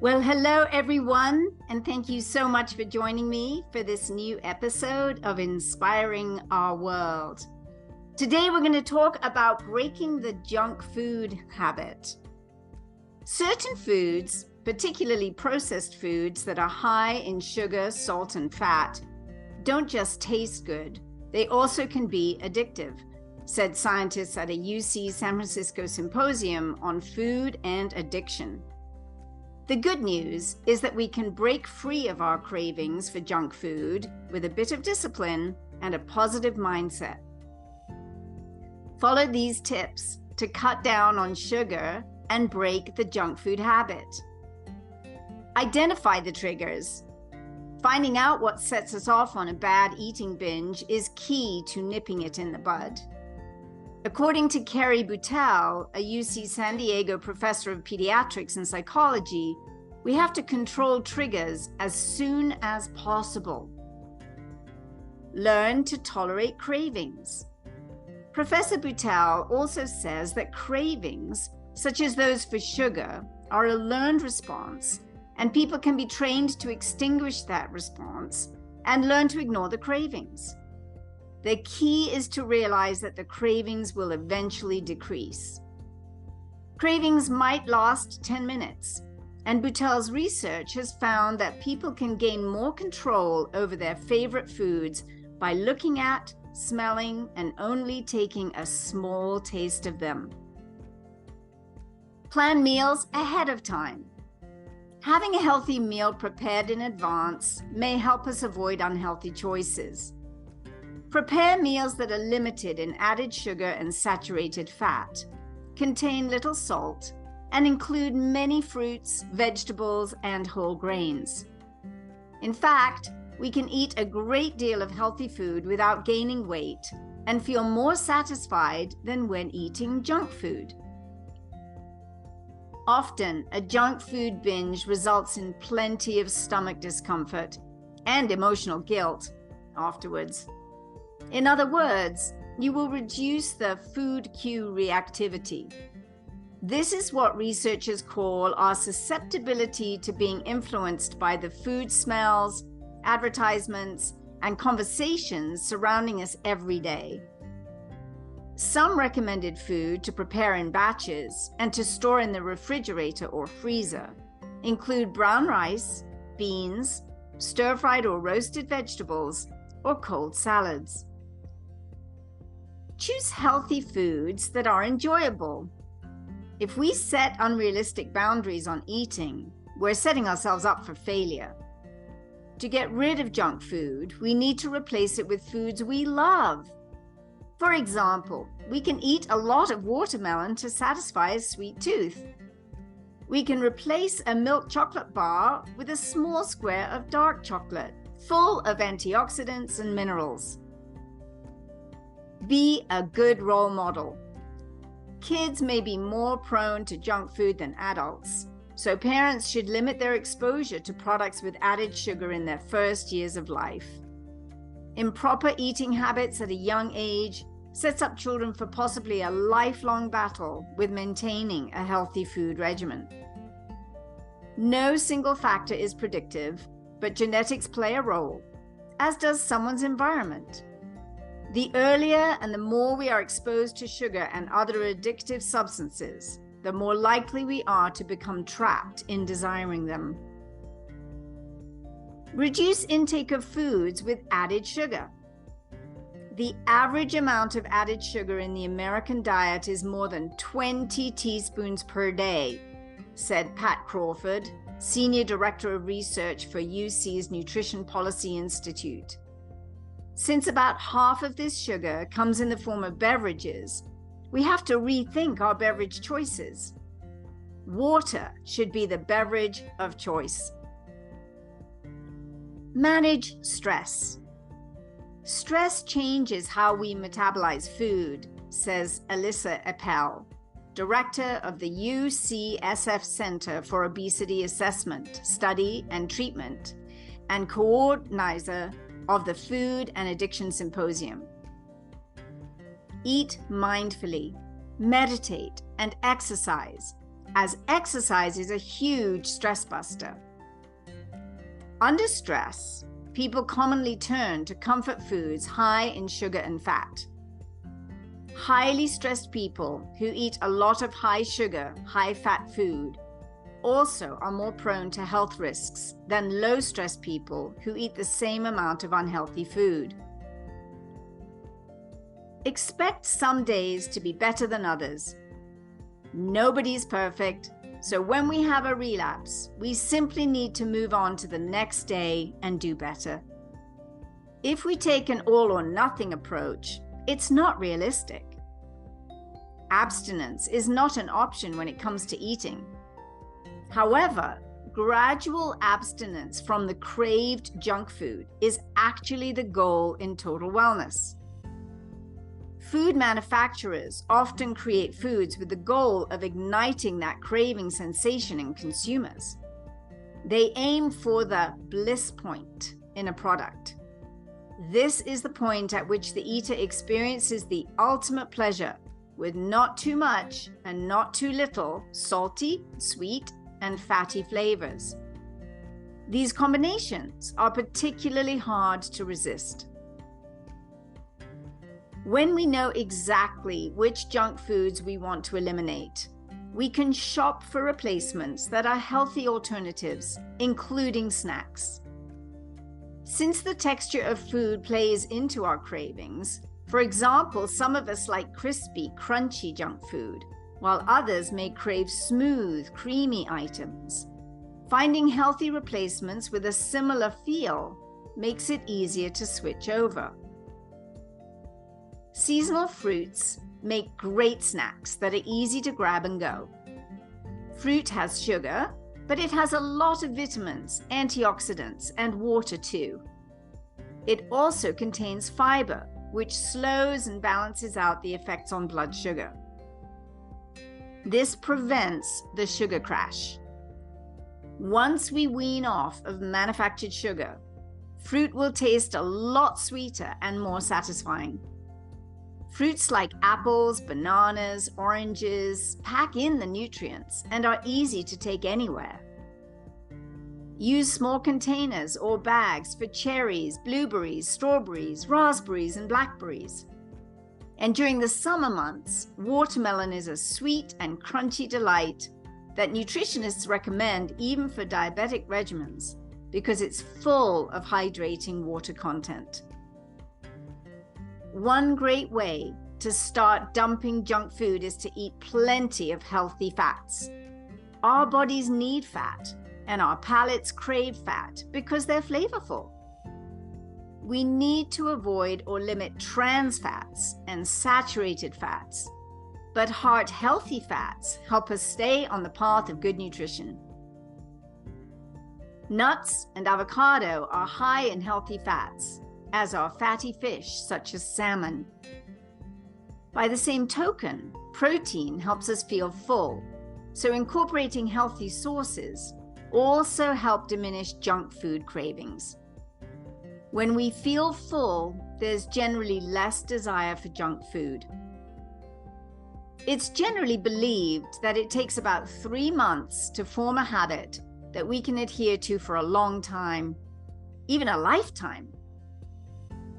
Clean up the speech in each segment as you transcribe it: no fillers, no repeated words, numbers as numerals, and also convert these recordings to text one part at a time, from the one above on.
Well, hello, everyone, and thank you so much for joining me for this new episode of Inspiring Our World. Today, we're going to talk about breaking the junk food habit. Certain foods, particularly processed foods that are high in sugar, salt, and fat, don't just taste good. They also can be addictive, said scientists at a UC San Francisco symposium on food and addiction. The good news is that we can break free of our cravings for junk food with a bit of discipline and a positive mindset. Follow these tips to cut down on sugar and break the junk food habit. Identify the triggers. Finding out what sets us off on a bad eating binge is key to nipping it in the bud. According to Carrie Butel, a UC San Diego professor of pediatrics and psychology, we have to control triggers as soon as possible. Learn to tolerate cravings. Professor Butel also says that cravings, such as those for sugar, are a learned response, and people can be trained to extinguish that response and learn to ignore the cravings. The key is to realize that the cravings will eventually decrease. Cravings might last 10 minutes, and Butel's research has found that people can gain more control over their favorite foods by looking at, smelling, and only taking a small taste of them. Plan meals ahead of time. Having a healthy meal prepared in advance may help us avoid unhealthy choices. Prepare meals that are limited in added sugar and saturated fat, contain little salt, and include many fruits, vegetables, and whole grains. In fact, we can eat a great deal of healthy food without gaining weight and feel more satisfied than when eating junk food. Often, a junk food binge results in plenty of stomach discomfort and emotional guilt afterwards. In other words, you will reduce the food cue reactivity. This is what researchers call our susceptibility to being influenced by the food smells, advertisements, and conversations surrounding us every day. Some recommended food to prepare in batches and to store in the refrigerator or freezer include brown rice, beans, stir-fried or roasted vegetables, or cold salads. Choose healthy foods that are enjoyable. If we set unrealistic boundaries on eating, we're setting ourselves up for failure. To get rid of junk food, we need to replace it with foods we love. For example, we can eat a lot of watermelon to satisfy a sweet tooth. We can replace a milk chocolate bar with a small square of dark chocolate, full of antioxidants and minerals. Be a good role model. Kids may be more prone to junk food than adults, so parents should limit their exposure to products with added sugar in their first years of life. Improper eating habits at a young age sets up children for possibly a lifelong battle with maintaining a healthy food regimen. No single factor is predictive, but genetics play a role, as does someone's environment. The earlier and the more we are exposed to sugar and other addictive substances, the more likely we are to become trapped in desiring them. Reduce intake of foods with added sugar. The average amount of added sugar in the American diet is more than 20 teaspoons per day, said Pat Crawford, Senior Director of Research for UC's Nutrition Policy Institute. Since about half of this sugar comes in the form of beverages, we have to rethink our beverage choices. Water should be the beverage of choice. Manage stress. Stress changes how we metabolize food, says Alyssa Appel, Director of the UCSF Center for Obesity Assessment, Study, and Treatment, and coordinator of the Food and Addiction Symposium. Eat mindfully, meditate, and exercise, as exercise is a huge stress buster. Under stress, people commonly turn to comfort foods high in sugar and fat. Highly stressed people who eat a lot of high sugar, high fat food also are more prone to health risks than low stress people who eat the same amount of unhealthy food. Expect some days to be better than others. Nobody's perfect, so when we have a relapse, we simply need to move on to the next day and do better. If we take an all or nothing approach, it's not realistic. Abstinence is not an option when it comes to eating. However, gradual abstinence from the craved junk food is actually the goal in total wellness. Food manufacturers often create foods with the goal of igniting that craving sensation in consumers. They aim for the bliss point in a product. This is the point at which the eater experiences the ultimate pleasure with not too much and not too little salty, sweet, and fatty flavors. These combinations are particularly hard to resist. When we know exactly which junk foods we want to eliminate, we can shop for replacements that are healthy alternatives, including snacks. Since the texture of food plays into our cravings, for example, some of us like crispy, crunchy junk food, while others may crave smooth, creamy items. Finding healthy replacements with a similar feel makes it easier to switch over. Seasonal fruits make great snacks that are easy to grab and go. Fruit has sugar, but it has a lot of vitamins, antioxidants, and water too. It also contains fiber, which slows and balances out the effects on blood sugar. This prevents the sugar crash. Once we wean off of manufactured sugar, fruit will taste a lot sweeter and more satisfying. Fruits like apples, bananas, oranges pack in the nutrients and are easy to take anywhere. Use small containers or bags for cherries, blueberries, strawberries, raspberries, and blackberries. And during the summer months, watermelon is a sweet and crunchy delight that nutritionists recommend even for diabetic regimens because it's full of hydrating water content. One great way to start dumping junk food is to eat plenty of healthy fats. Our bodies need fat, and our palates crave fat because they're flavorful. We need to avoid or limit trans fats and saturated fats, but heart-healthy fats help us stay on the path of good nutrition. Nuts and avocado are high in healthy fats, as are fatty fish such as salmon. By the same token, protein helps us feel full, so incorporating healthy sources also help diminish junk food cravings. When we feel full, there's generally less desire for junk food. It's generally believed that it takes about 3 months to form a habit that we can adhere to for a long time, even a lifetime.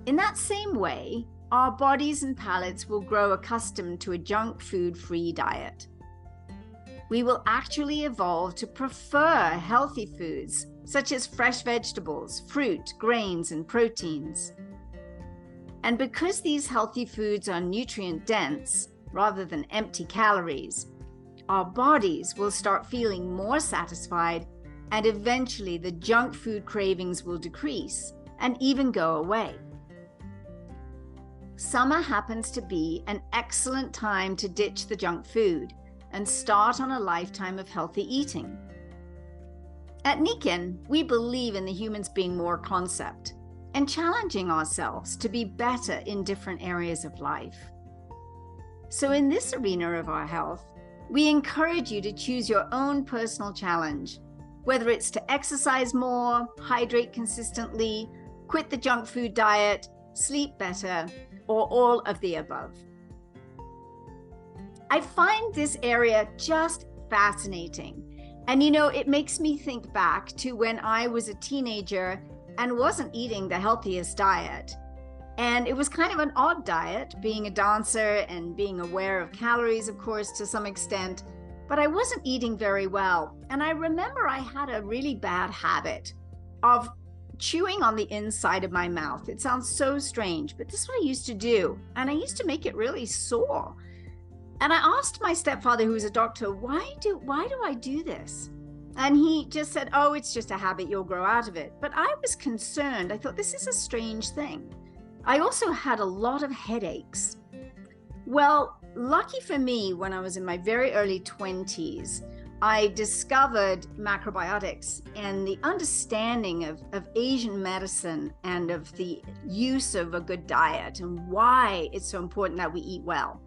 In that same way, our bodies and palates will grow accustomed to a junk food-free diet. We will actually evolve to prefer healthy foods, such as fresh vegetables, fruit, grains, and proteins. And because these healthy foods are nutrient-dense, rather than empty calories, our bodies will start feeling more satisfied, and eventually the junk food cravings will decrease and even go away. Summer happens to be an excellent time to ditch the junk food and start on a lifetime of healthy eating. At Nikken, we believe in the humans being more concept and challenging ourselves to be better in different areas of life. So in this arena of our health, we encourage you to choose your own personal challenge, whether it's to exercise more, hydrate consistently, quit the junk food diet, sleep better, or all of the above. I find this area just fascinating. And you know, it makes me think back to when I was a teenager and wasn't eating the healthiest diet. And it was kind of an odd diet, being a dancer and being aware of calories, of course, to some extent, but I wasn't eating very well. And I remember I had a really bad habit of chewing on the inside of my mouth. It sounds so strange, but this is what I used to do. And I used to make it really sore. And I asked my stepfather, who was a doctor, why do I do this? And he just said, oh, it's just a habit, you'll grow out of it. But I was concerned. I thought, this is a strange thing. I also had a lot of headaches. Well, lucky for me, when I was in my very early 20s, I discovered macrobiotics and the understanding of Asian medicine and of the use of a good diet and why it's so important that we eat well.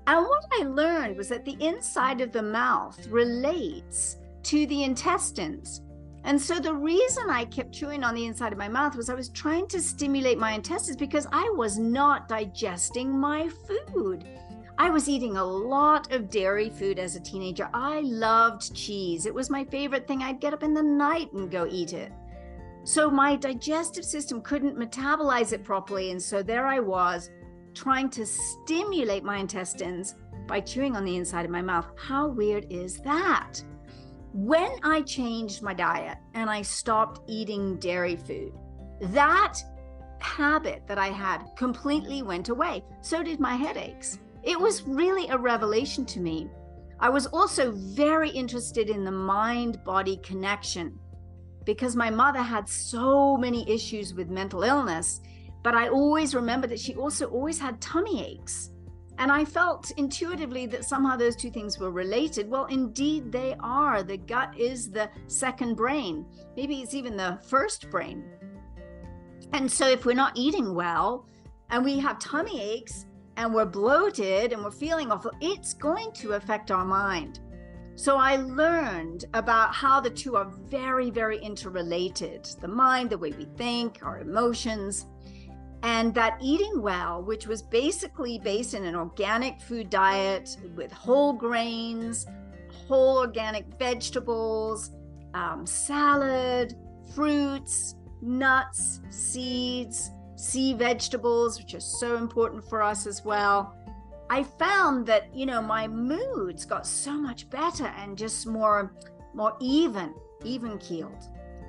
And what I learned was that the inside of the mouth relates to the intestines. And so the reason I kept chewing on the inside of my mouth was I was trying to stimulate my intestines because I was not digesting my food. I was eating a lot of dairy food as a teenager. I loved cheese. It was my favorite thing. I'd get up in the night and go eat it. So my digestive system couldn't metabolize it properly. And so there I was trying to stimulate my intestines by chewing on the inside of my mouth. How weird is that? When I changed my diet and I stopped eating dairy food, that habit that I had completely went away. So did my headaches. It was really a revelation to me. I was also very interested in the mind-body connection because my mother had so many issues with mental illness, but I always remembered that she also always had tummy aches. And I felt intuitively that somehow those two things were related. Well, indeed they are. The gut is the second brain. Maybe it's even the first brain. And so if we're not eating well and we have tummy aches and we're bloated and we're feeling awful, it's going to affect our mind. So I learned about how the two are very, very interrelated. The mind, the way we think, our emotions. And that eating well, which was basically based in an organic food diet with whole grains, whole organic vegetables, salad, fruits, nuts, seeds, sea vegetables, which are so important for us as well. I found that, you know, my moods got so much better and just more even keeled.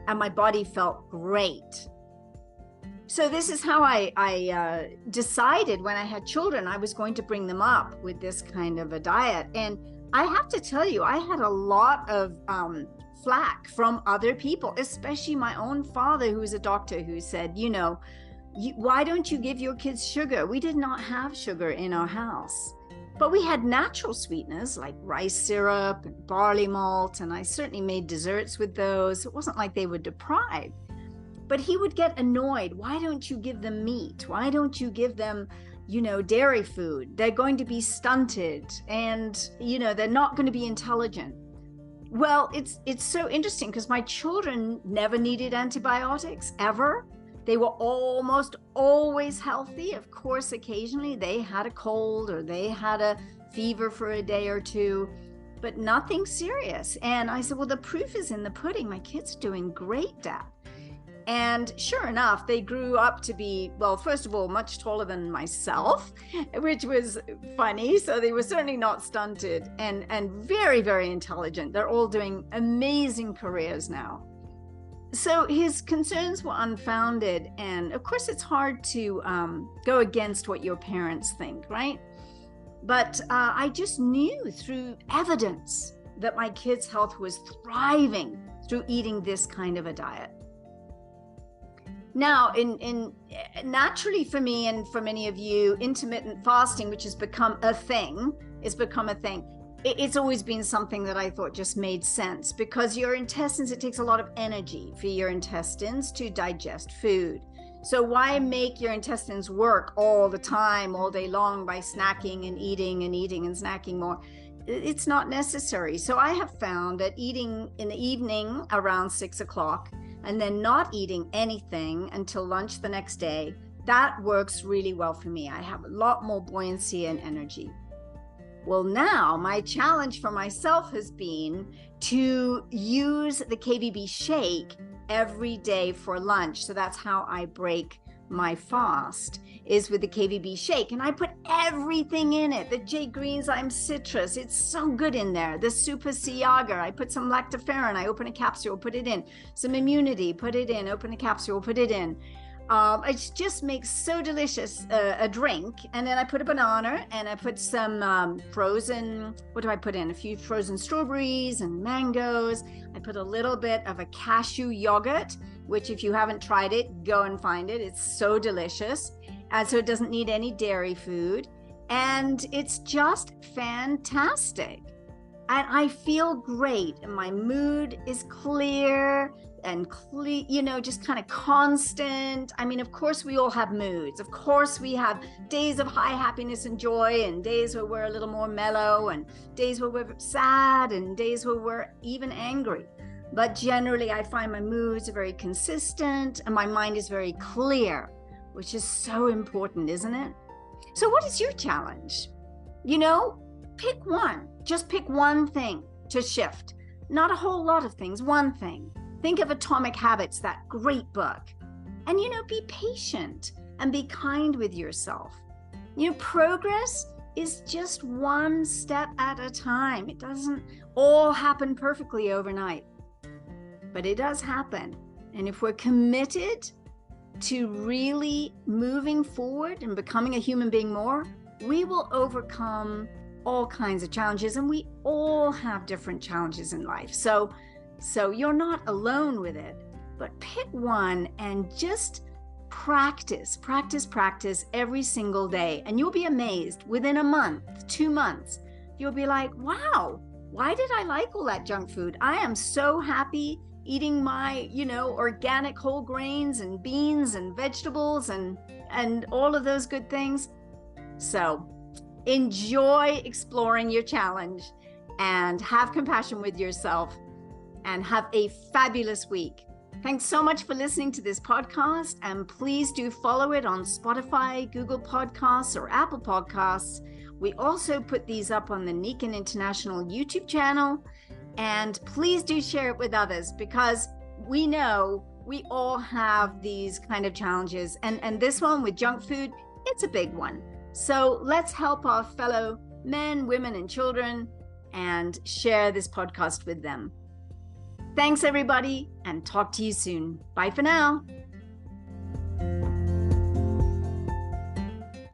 And my body felt great. So this is how I decided when I had children, I was going to bring them up with this kind of a diet. And I have to tell you, I had a lot of flack from other people, especially my own father, who was a doctor, who said, you know, why don't you give your kids sugar? We did not have sugar in our house, but we had natural sweeteners like rice syrup and barley malt. And I certainly made desserts with those. It wasn't like they were deprived. But he would get annoyed. Why don't you give them meat? Why don't you give them, you know, dairy food? They're going to be stunted and, you know, they're not going to be intelligent. Well, it's so interesting because my children never needed antibiotics ever. They were almost always healthy. Of course, occasionally they had a cold or they had a fever for a day or two, but nothing serious. And I said, well, the proof is in the pudding. My kids are doing great, Dad. And sure enough, they grew up to be, well, first of all, much taller than myself, which was funny. So they were certainly not stunted and very, very intelligent. They're all doing amazing careers now. So his concerns were unfounded. And of course, it's hard to go against what your parents think, right? But I just knew through evidence that my kids' health was thriving through eating this kind of a diet. Now, naturally for me and for many of you, intermittent fasting, which has become a thing, it's always been something that I thought just made sense because your intestines, it takes a lot of energy for your intestines to digest food. So why make your intestines work all the time, all day long by snacking and eating and snacking more? It's not necessary. So I have found that eating in the evening around 6 o'clock and then not eating anything until lunch the next day, that works really well for me. I have a lot more buoyancy and energy. Well, now my challenge for myself has been to use the KVB shake every day for lunch. So that's how I break my fast, is with the KVB shake. And I put everything in it. The J Green Zyme citrus, it's so good in there. The Super C Agar, I put some lactoferrin, I open a capsule, put it in. Some immunity, put it in, open a capsule, put it in. It just makes so delicious a drink. And then I put a banana and I put some frozen, what do I put in? A few frozen strawberries and mangoes. I put a little bit of a cashew yogurt, which if you haven't tried it, go and find it. It's so delicious. And so it doesn't need any dairy food. And it's just fantastic. And I feel great. And my mood is clear and just kind of constant. I mean, of course, we all have moods. Of course, we have days of high happiness and joy, and days where we're a little more mellow, and days where we're sad, and days where we're even angry. But generally, I find my moods are very consistent and my mind is very clear, which is so important, isn't it? So what is your challenge? Pick one. Just pick one thing to shift. Not a whole lot of things, one thing. Think of Atomic Habits, that great book. And, be patient and be kind with yourself. Progress is just one step at a time. It doesn't all happen perfectly overnight, but it does happen. And if we're committed to really moving forward and becoming a human being more, we will overcome all kinds of challenges, and we all have different challenges in life. So you're not alone with it, but pick one and just practice every single day. And you'll be amazed. Within a month, 2 months, you'll be like, wow, why did I like all that junk food? I am so happy eating my, organic whole grains and beans and vegetables and all of those good things. So enjoy exploring your challenge and have compassion with yourself and have a fabulous week. Thanks so much for listening to this podcast, and please do follow it on Spotify, Google Podcasts, or Apple Podcasts. We also put these up on the Nikken International YouTube channel, and please do share it with others, because we know we all have these kind of challenges, and this one with junk food, it's a big one. So let's help our fellow men, women, and children and share this podcast with them. Thanks, everybody, and talk to you soon. Bye for now.